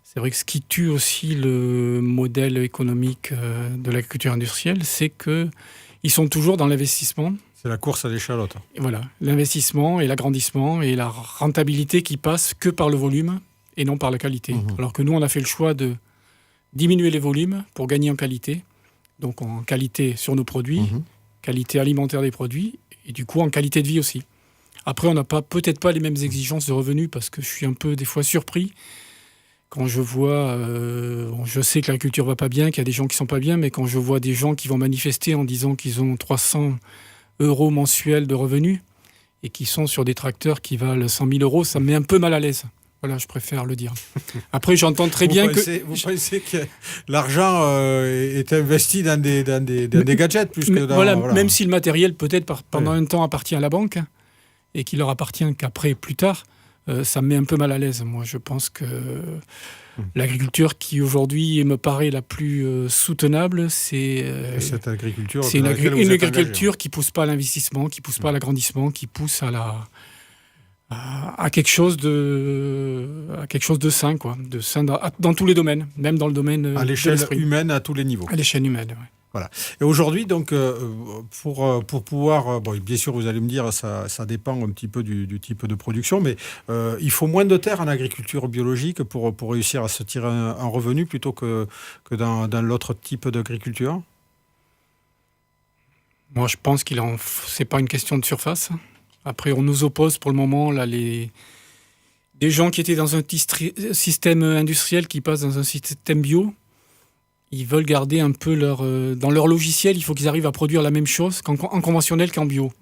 C'est vrai que ce qui tue aussi le modèle économique de l'agriculture industrielle, c'est qu'ils sont toujours dans l'investissement. C'est la course à l'échalote. Et voilà, l'investissement et l'agrandissement et la rentabilité qui passe que par le volume et non par la qualité. Alors que nous, on a fait le choix de diminuer les volumes pour gagner en qualité. Donc en qualité sur nos produits, qualité alimentaire des produits et du coup en qualité de vie aussi. Après, on n'a peut-être pas les mêmes exigences de revenus parce que je suis un peu des fois surpris quand je vois, je sais que l'agriculture va pas bien, qu'il y a des gens qui sont pas bien, mais quand je vois des gens qui vont manifester en disant qu'ils ont 300 € mensuels de revenus et qui sont sur des tracteurs qui valent 100 000 €, ça me met un peu mal à l'aise. Voilà, je préfère le dire. Après, j'entends très bien que... Vous pensez que l'argent est investi dans des gadgets plus que dans... Voilà. Même si le matériel, peut-être, pendant un temps, appartient à la banque et qu'il leur appartient qu'après, plus tard, ça me met un peu mal à l'aise. Moi, je pense que l'agriculture qui, aujourd'hui, me paraît la plus soutenable, c'est cette agriculture, c'est une agriculture qui ne pousse pas à l'investissement, qui ne pousse pas à l'agrandissement, qui pousse à quelque chose de sain, quoi, de sain dans tous les domaines, même dans le domaine à l'échelle humaine, à tous les niveaux. À l'échelle humaine, oui. Voilà. Et aujourd'hui, donc, pour pouvoir, bien sûr, vous allez me dire, ça dépend un petit peu du type de production, mais il faut moins de terre en agriculture biologique pour réussir à se tirer un revenu plutôt que dans l'autre type d'agriculture. Moi, je pense c'est pas une question de surface. Après, on nous oppose pour le moment là des gens qui étaient dans un système industriel qui passent dans un système bio. Ils veulent garder un peu dans leur logiciel, il faut qu'ils arrivent à produire la même chose en conventionnel qu'en bio.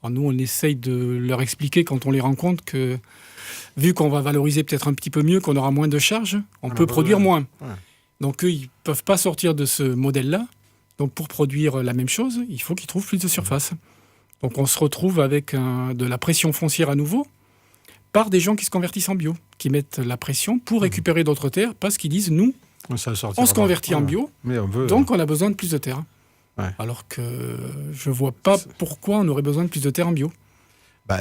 Alors nous, on essaye de leur expliquer quand on les rencontre que, vu qu'on va valoriser peut-être un petit peu mieux, qu'on aura moins de charges, on peut produire moins. Ouais. Donc eux, ils ne peuvent pas sortir de ce modèle-là. Donc pour produire la même chose, il faut qu'ils trouvent plus de surface. Donc on se retrouve avec de la pression foncière à nouveau par des gens qui se convertissent en bio, qui mettent la pression pour récupérer d'autres terres parce qu'ils disent, nous, on se convertit en bio, donc on a besoin de plus de terre. Ouais. Alors que je ne vois pas pourquoi on aurait besoin de plus de terre en bio.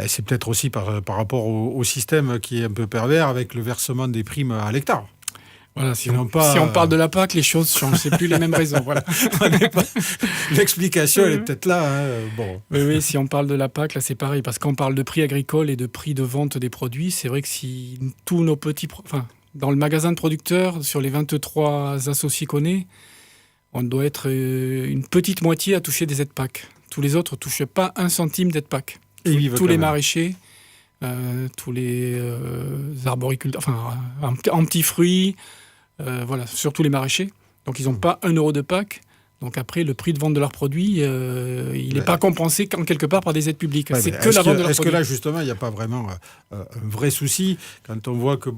C'est peut-être aussi par rapport au système qui est un peu pervers avec le versement des primes à l'hectare. Voilà, si on parle de la PAC, les choses changent. C'est plus les mêmes raisons. Voilà. L'explication, elle est peut-être là. Oui, si on parle de la PAC, là, c'est pareil. Parce qu'on parle de prix agricole et de prix de vente des produits, c'est vrai que si tous nos petits... dans le magasin de producteurs, sur les 23 associés qu'on est, on doit être une petite moitié à toucher des aides PAC. Tous les autres ne touchent pas un centime d'aide PAC. Tous les maraîchers, tous les arboriculteurs, en petits fruits, surtout les maraîchers. Donc ils n'ont pas 1 € de PAC. Donc après, le prix de vente de leurs produits, il n'est pas compensé quelque part par des aides publiques. C'est que la vente de leurs produits. Est-ce que là, justement, il n'y a pas vraiment un vrai souci quand on voit que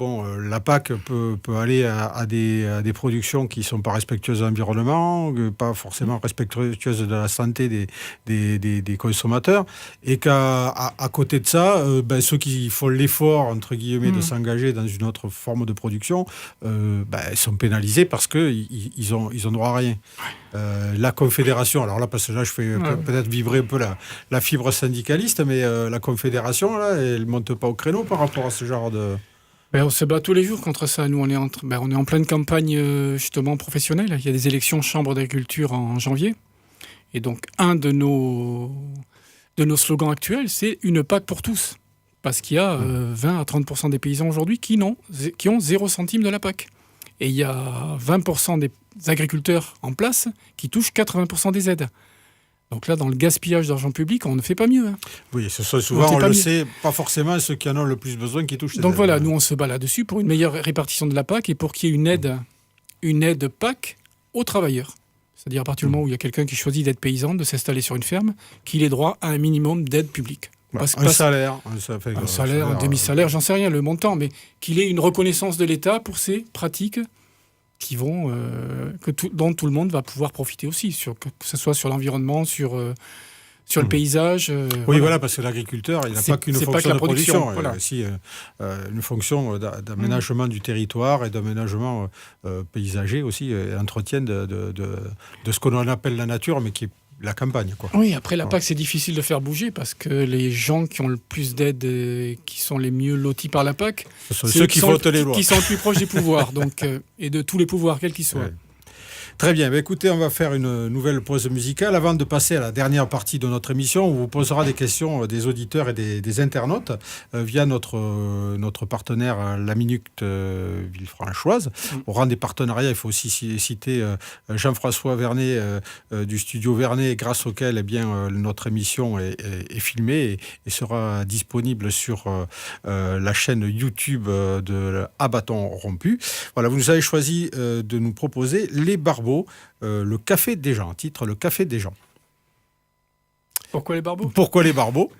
la PAC peut aller à des productions qui ne sont pas respectueuses de l'environnement, pas forcément respectueuses de la santé des consommateurs, et qu'à côté de ça, ceux qui font l'effort, entre guillemets, de s'engager dans une autre forme de production, sont pénalisés parce qu'ils n'ont droit à rien. La Confédération, alors là, parce que là, je fais peut-être vibrer un peu la fibre syndicaliste, mais la Confédération, là, elle ne monte pas au créneau par rapport à ce genre de... On se bat tous les jours contre ça. Nous, on est en pleine campagne justement professionnelle. Il y a des élections chambre d'agriculture en janvier. Et donc, un de nos slogans actuels, c'est une PAC pour tous. Parce qu'il y a 20 à 30% des paysans aujourd'hui qui ont 0 centime de la PAC. Et il y a 20% des agriculteurs en place qui touchent 80% des aides. Donc là, dans le gaspillage d'argent public, on ne fait pas mieux. Hein. Oui, ce sont souvent, on le sait, pas forcément ceux qui en ont le plus besoin qui touchent ces aides. Donc voilà, nous on se bat là-dessus pour une meilleure répartition de la PAC et pour qu'il y ait une aide PAC aux travailleurs. C'est-à-dire à partir du moment où il y a quelqu'un qui choisit d'être paysan, de s'installer sur une ferme, qu'il ait droit à un minimum d'aide publique. Un salaire, un demi-salaire, j'en sais rien, le montant, mais qu'il ait une reconnaissance de l'État pour ces pratiques qui vont, dont tout le monde va pouvoir profiter aussi, que ce soit sur l'environnement, sur le paysage. Voilà, parce que l'agriculteur, il n'a pas qu'une fonction de production. Il a aussi une fonction d'aménagement du territoire et d'aménagement paysager aussi, et entretien de ce qu'on appelle la nature, mais qui est la campagne, quoi. Oui, après la PAC, c'est difficile de faire bouger parce que les gens qui ont le plus d'aide, qui sont les mieux lotis par la PAC, ce sont ceux qui votent les lois. Qui sont le plus proches des pouvoirs, donc, et de tous les pouvoirs, quels qu'ils soient. Ouais. Très bien, écoutez, on va faire une nouvelle pause musicale. Avant de passer à la dernière partie de notre émission, on vous posera des questions des auditeurs et des internautes via notre partenaire, la Minute Villefranchoise. Au rang des partenariats, il faut aussi citer Jean-François Vernet du studio Vernet, grâce auquel notre émission est filmée et sera disponible sur la chaîne YouTube de À Bâton Rompu. Voilà, vous nous avez choisi de nous proposer les Barbeaux, le café des gens, titre Le Café des gens. Pourquoi les Barbeaux ? Pourquoi les Barbeaux ?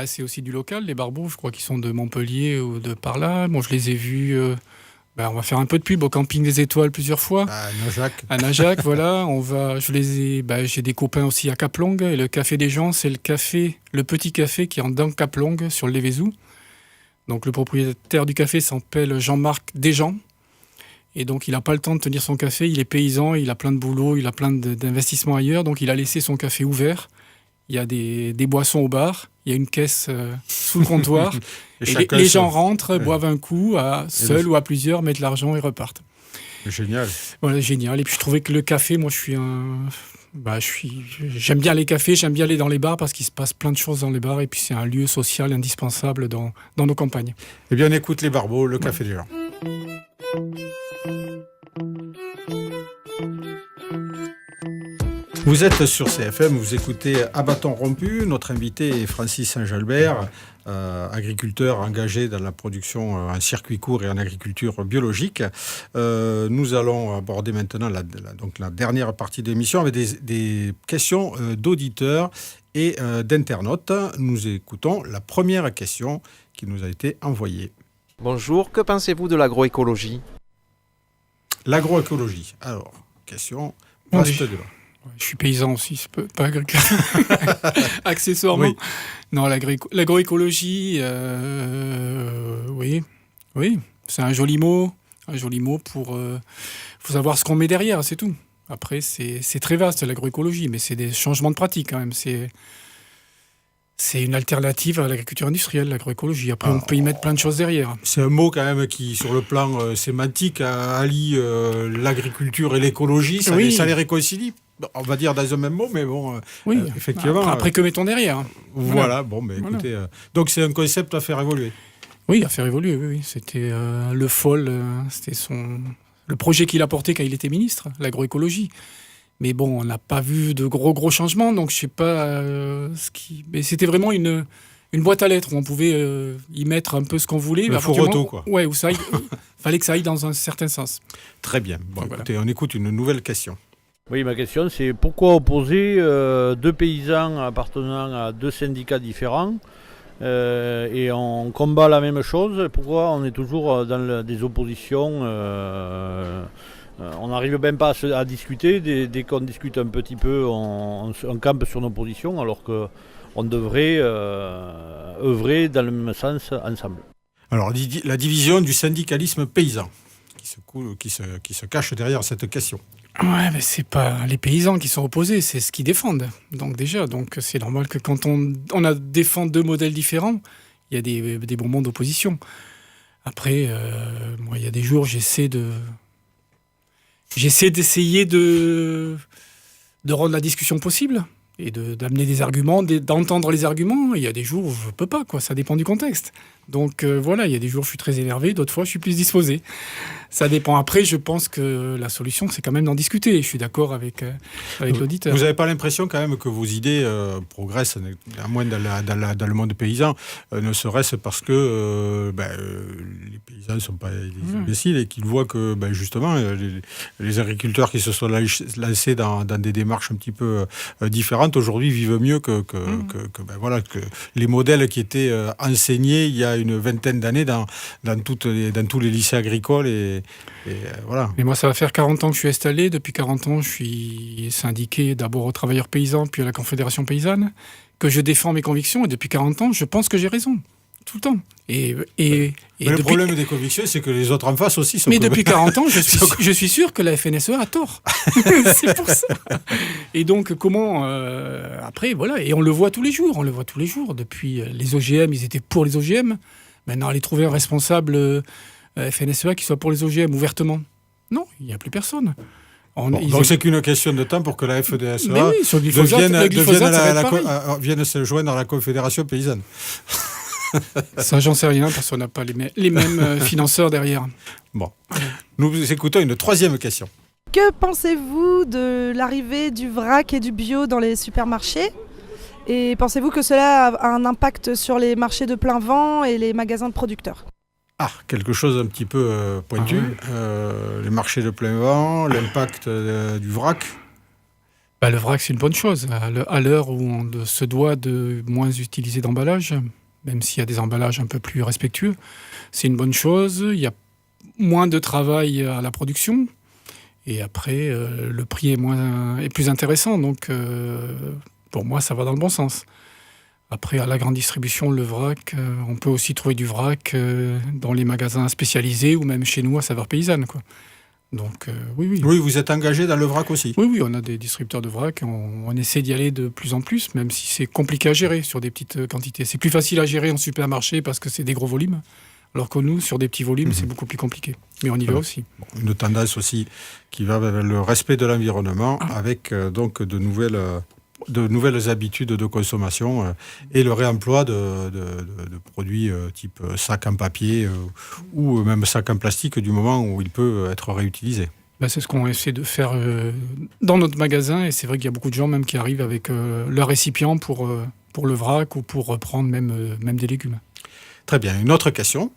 C'est aussi du local, les Barbeaux, je crois qu'ils sont de Montpellier ou de par là. Bon, je les ai vus, on va faire un peu de pub au Camping des Étoiles plusieurs fois. À Najac, voilà. J'ai des copains aussi à Caplong, et le Café des gens, c'est le petit café qui est dans Caplong, sur le Lévézou. Donc le propriétaire du café s'appelle Jean-Marc Desjans. Et donc, il n'a pas le temps de tenir son café. Il est paysan, il a plein de boulot, il a plein d'investissements ailleurs. Donc, il a laissé son café ouvert. Il y a des boissons au bar. Il y a une caisse sous le comptoir. et les gens rentrent, boivent un coup, seuls ou à plusieurs, mettent l'argent et repartent. Génial. Voilà, génial. Et puis, je trouvais que le café, moi, j'aime bien les cafés, j'aime bien aller dans les bars parce qu'il se passe plein de choses dans les bars. Et puis, c'est un lieu social indispensable dans nos campagnes. Eh bien, on écoute les Barbeaux, le Café des gens. Vous êtes sur CFM, vous écoutez À Bâton Rompu. Notre invité est Francis Saint-Jalbert, agriculteur engagé dans la production en circuit court et en agriculture biologique. Nous allons aborder maintenant la dernière partie de l'émission avec des questions d'auditeurs et d'internautes. Nous écoutons la première question qui nous a été envoyée. Bonjour, que pensez-vous de l'agroécologie ? L'agroécologie. Alors, question vaste débat. Je suis paysan aussi, pas agriculteur. Accessoirement. Oui. Non, l'agroécologie, oui, c'est un joli mot pour... faut savoir ce qu'on met derrière, c'est tout. Après, c'est très vaste, l'agroécologie, mais c'est des changements de pratique quand même. C'est une alternative à l'agriculture industrielle, l'agroécologie. Après, on peut y mettre plein de choses derrière. C'est un mot quand même qui, sur le plan sémantique, allie l'agriculture et l'écologie. Ça les réconcilie. On va dire dans un même mot, mais bon, effectivement. Après, que mettons derrière ? Voilà, écoutez. Donc, c'est un concept à faire évoluer. Oui, à faire évoluer, oui. C'était le FOL, c'était le projet qu'il a porté quand il était ministre, l'agroécologie. Mais bon, on n'a pas vu de gros changements, donc je ne sais pas Mais c'était vraiment une boîte à lettres où on pouvait y mettre un peu ce qu'on voulait. Le fourre-tout, quoi. Ouais, où fallait que ça aille dans un certain sens. Très bien. Bon, écoutez, on écoute une nouvelle question. Oui, ma question, c'est pourquoi opposer deux paysans appartenant à deux syndicats différents et on combat la même chose? Pourquoi on est toujours dans des oppositions on n'arrive même pas à discuter. Dès qu'on discute un petit peu, on campe sur nos positions, alors qu'on devrait œuvrer dans le même sens ensemble. Alors, la division du syndicalisme paysan qui se cache derrière cette question. Ouais, mais c'est pas les paysans qui sont opposés, c'est ce qu'ils défendent. Donc déjà, c'est normal que quand on défend deux modèles différents, il y a des moments d'opposition. Après, moi, il y a des jours, j'essaie d'essayer de rendre la discussion possible et d'amener des arguments, d'entendre les arguments. Il y a des jours où je peux pas, quoi. Ça dépend du contexte. Donc voilà, il y a des jours où je suis très énervé, d'autres fois je suis plus disposé. Ça dépend. Après, je pense que la solution, c'est quand même d'en discuter. Je suis d'accord avec l'auditeur. Vous n'avez pas l'impression quand même que vos idées progressent, à moins dans le monde paysan, ne serait-ce parce que les paysans ne sont pas des imbéciles et qu'ils voient que justement les agriculteurs qui se sont lancés dans des démarches un petit peu différentes aujourd'hui vivent mieux que les modèles qui étaient enseignés il y a une vingtaine d'années dans tous les lycées agricoles et voilà. Mais moi, ça va faire 40 ans que je suis installé. Depuis 40 ans, je suis syndiqué d'abord aux travailleurs paysans, puis à la Confédération paysanne, que je défends mes convictions. Et depuis 40 ans, je pense que j'ai raison. Tout le temps. Mais le problème des convictions, c'est que les autres en face aussi sont... Mais depuis 40 ans, je suis sûr que la FNSEA a tort. C'est pour ça. Et donc, comment... après, voilà. Et on le voit tous les jours. Depuis les OGM, ils étaient pour les OGM. Maintenant, aller trouver un responsable FNSEA qui soit pour les OGM ouvertement. Non, il n'y a plus personne. Donc c'est qu'une question de temps pour que la FNSEA vienne se joindre à la Confédération paysanne. Ça, j'en sais rien, parce qu'on n'a pas les mêmes financeurs derrière. Bon, nous écoutons une troisième question. Que pensez-vous de l'arrivée du vrac et du bio dans les supermarchés ? Et pensez-vous que cela a un impact sur les marchés de plein vent et les magasins de producteurs ? Quelque chose un petit peu pointu. Les marchés de plein vent, l'impact du vrac. Le vrac, c'est une bonne chose. À l'heure où on se doit de moins utiliser d'emballage, même s'il y a des emballages un peu plus respectueux, c'est une bonne chose. Il y a moins de travail à la production. Et après, le prix est plus intéressant. Donc, pour moi, ça va dans le bon sens. Après, à la grande distribution, le vrac, on peut aussi trouver du vrac dans les magasins spécialisés ou même chez nous à saveur paysanne, quoi. Donc, oui. Oui, vous êtes engagé dans le vrac aussi. Oui, on a des distributeurs de vrac. On essaie d'y aller de plus en plus, même si c'est compliqué à gérer sur des petites quantités. C'est plus facile à gérer en supermarché parce que c'est des gros volumes, alors que nous, sur des petits volumes, c'est beaucoup plus compliqué. Mais on y va aussi. Une tendance aussi qui va vers le respect de l'environnement avec donc de nouvelles habitudes de consommation et le réemploi de produits type sac en papier ou même sac en plastique du moment où il peut être réutilisé. C'est ce qu'on essaie de faire dans notre magasin et c'est vrai qu'il y a beaucoup de gens même qui arrivent avec leur récipient pour le vrac ou pour reprendre même des légumes. Très bien, une autre question.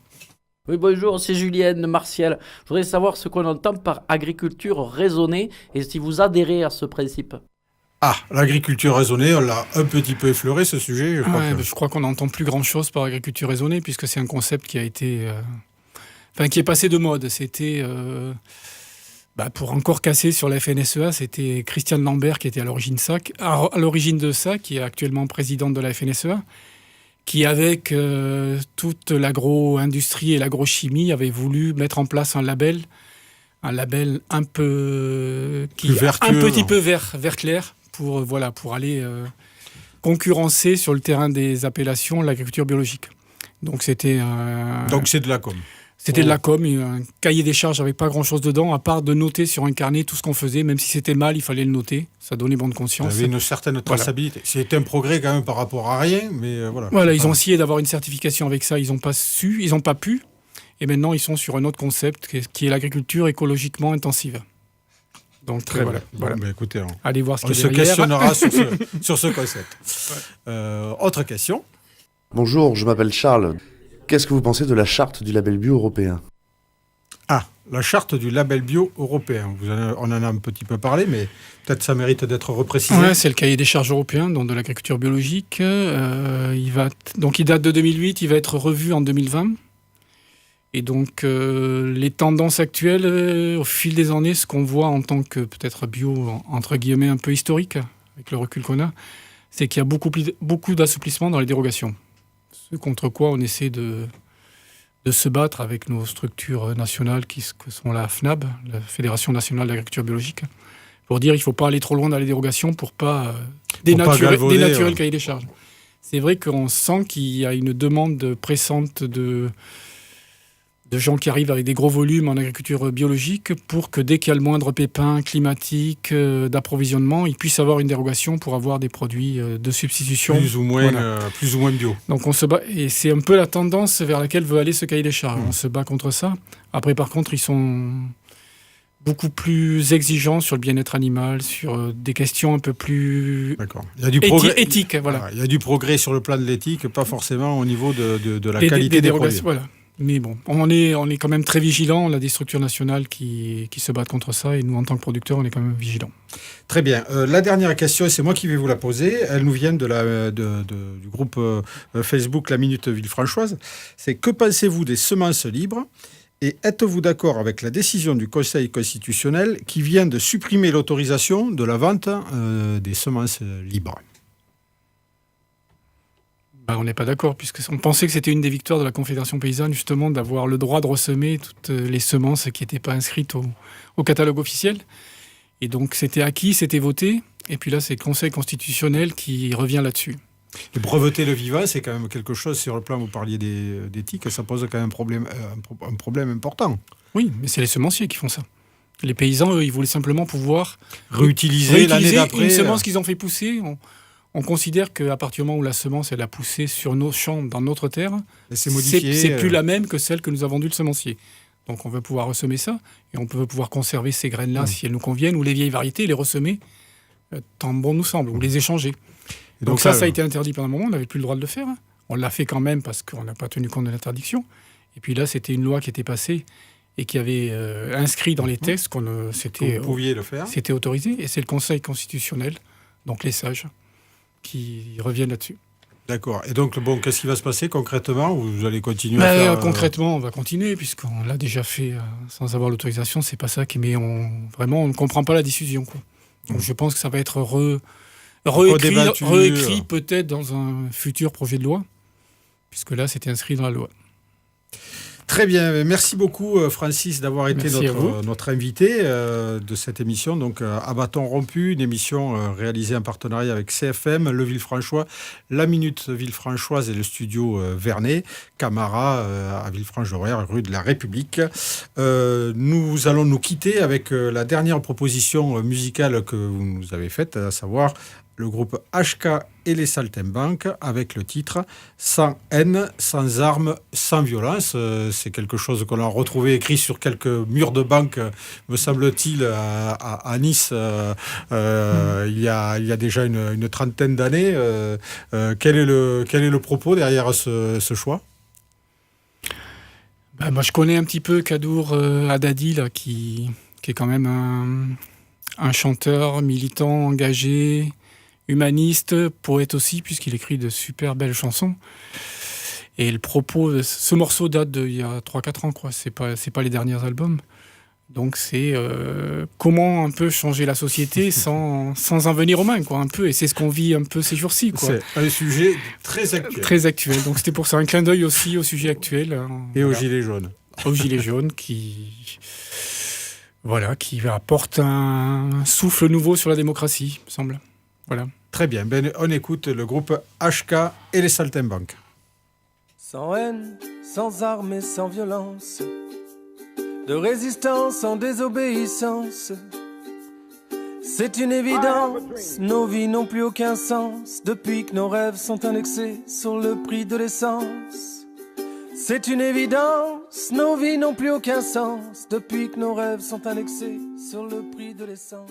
Oui, bonjour, c'est Julienne Martial. Je voudrais savoir ce qu'on entend par agriculture raisonnée et si vous adhérez à ce principe. L'agriculture raisonnée, on l'a un petit peu effleuré ce sujet. Je crois qu'on n'entend plus grand-chose par agriculture raisonnée, puisque c'est un concept qui a été, qui est passé de mode. C'était, pour encore casser sur la FNSEA, c'était Christiane Lambert qui était à l'origine de ça, qui est actuellement présidente de la FNSEA, qui avec toute l'agro-industrie et l'agrochimie avait voulu mettre en place un label un peu vertueux, un petit peu vert clair pour aller concurrencer sur le terrain des appellations l'agriculture biologique. Donc c'était donc c'est de la com. C'était de la com, un cahier des charges avec pas grand chose dedans, à part de noter sur un carnet tout ce qu'on faisait, même si c'était mal, il fallait le noter. Ça donnait bonne conscience. Ça avait une certaine traçabilité. Voilà. C'était un progrès quand même par rapport à rien, mais voilà. Voilà, ils ont essayé d'avoir une certification avec ça, ils n'ont pas pu. Et maintenant, ils sont sur un autre concept qui est l'agriculture écologiquement intensive. Donc, voilà. Écoutez, allez voir ce on se questionnera sur ce concept. Autre question. Bonjour, je m'appelle Charles. Qu'est-ce que vous pensez de la charte du label bio européen ? La charte du label bio européen. On en a un petit peu parlé, mais peut-être ça mérite d'être reprécisé. Ouais, c'est le cahier des charges européen de l'agriculture biologique. Il date de 2008, il va être revu en 2020. Et donc, les tendances actuelles, au fil des années, ce qu'on voit en tant que peut-être bio, entre guillemets, un peu historique, avec le recul qu'on a, c'est qu'il y a beaucoup d'assouplissement dans les dérogations. Ce contre quoi on essaie de de se battre avec nos structures nationales que sont la FNAB, la Fédération nationale d'agriculture biologique, pour dire qu'il ne faut pas aller trop loin dans les dérogations pour pas dénaturer le cahier des charges. C'est vrai qu'on sent qu'il y a une demande pressante de gens qui arrivent avec des gros volumes en agriculture biologique pour que dès qu'il y a le moindre pépin climatique, d'approvisionnement, ils puissent avoir une dérogation pour avoir des produits de substitution. Plus ou moins bio. Donc on se bat, et c'est un peu la tendance vers laquelle veut aller ce cahier des charges. On se bat contre ça. Après, par contre, ils sont beaucoup plus exigeants sur le bien-être animal, sur des questions un peu plus éthiques. Voilà. Il y a du progrès sur le plan de l'éthique, pas forcément au niveau de la qualité des produits. Voilà. Mais bon, on est quand même très vigilants. On a des structures nationales qui se battent contre ça, et nous, en tant que producteurs, on est quand même vigilants. Très bien. La dernière question, et c'est moi qui vais vous la poser, elle nous vient du groupe Facebook La Minute Villefranchoise. C'est: que pensez-vous des semences libres ? Et êtes-vous d'accord avec la décision du Conseil constitutionnel qui vient de supprimer l'autorisation de la vente des semences libres ? On n'est pas d'accord, puisqu'on pensait que c'était une des victoires de la Confédération paysanne, justement, d'avoir le droit de ressemer toutes les semences qui n'étaient pas inscrites au catalogue officiel. Et donc, c'était acquis, c'était voté. Et puis là, c'est le Conseil constitutionnel qui revient là-dessus. Et breveter le vivant, c'est quand même quelque chose, sur le plan, vous parliez d'éthique, ça pose quand même un problème important. Oui, mais c'est les semenciers qui font ça. Les paysans, eux, ils voulaient simplement pouvoir réutiliser l'année d'après une semence qu'ils ont fait pousser. On considère qu'à partir du moment où la semence elle a poussé sur nos champs, dans notre terre, c'est plus la même que celle que nous a vendue le semencier. Donc on veut pouvoir ressemer ça, et on peut pouvoir conserver ces graines-là si elles nous conviennent, ou les vieilles variétés, les ressemer tant bon nous semble, ou les échanger. Donc ça a été interdit pendant un moment, on n'avait plus le droit de le faire. On l'a fait quand même parce qu'on n'a pas tenu compte de l'interdiction. Et puis là, c'était une loi qui était passée et qui avait inscrit dans les textes que vous pouviez le faire. C'était autorisé, et c'est le Conseil constitutionnel, donc les sages, qui reviennent là-dessus. D'accord. Et donc, qu'est-ce qui va se passer concrètement ? Vous allez continuer à faire... Concrètement, on va continuer, puisqu'on l'a déjà fait sans avoir l'autorisation. C'est pas ça mais on ne comprend pas la décision, quoi. Donc, je pense que ça va être réécrit peut-être dans un futur projet de loi, puisque là, c'était inscrit dans la loi. Très bien, merci beaucoup Francis d'avoir été notre invité de cette émission. Donc à bâton rompu, une émission réalisée en partenariat avec CFM, Le Villefranchois, La Minute Villefranchoise et le studio Vernet, Camara à Villefranche-de-Rouergue, rue de la République. Nous allons nous quitter avec la dernière proposition musicale que vous nous avez faite, à savoir le groupe HK et les Saltimbanques, avec le titre « Sans haine, sans armes, sans violence ». C'est quelque chose qu'on a retrouvé écrit sur quelques murs de banque, me semble-t-il, à Nice, il y a déjà une trentaine d'années. Quel est le propos derrière ce choix ? Moi, je connais un petit peu Kadour Haddadi, là, qui est quand même un chanteur militant, engagé, humaniste, poète aussi, puisqu'il écrit de super belles chansons. Et le propos de ce morceau date d'il y a 3-4 ans, quoi. C'est pas les derniers albums. Donc c'est comment un peu changer la société sans en venir aux mains, quoi, un peu. Et c'est ce qu'on vit un peu ces jours-ci, quoi. C'est un sujet très actuel. Très actuel. Donc c'était pour ça un clin d'œil aussi au sujet actuel. Et aux Gilets jaunes. Aux Gilets jaunes qui apporte un souffle nouveau sur la démocratie, me semble. Voilà. Très bien. On écoute le groupe HK et les Saltimbanques. Sans haine, sans armes et sans violence, de résistance en désobéissance. C'est une évidence, nos vies n'ont plus aucun sens depuis que nos rêves sont indexés sur le prix de l'essence. C'est une évidence, nos vies n'ont plus aucun sens depuis que nos rêves sont indexés sur le prix de l'essence.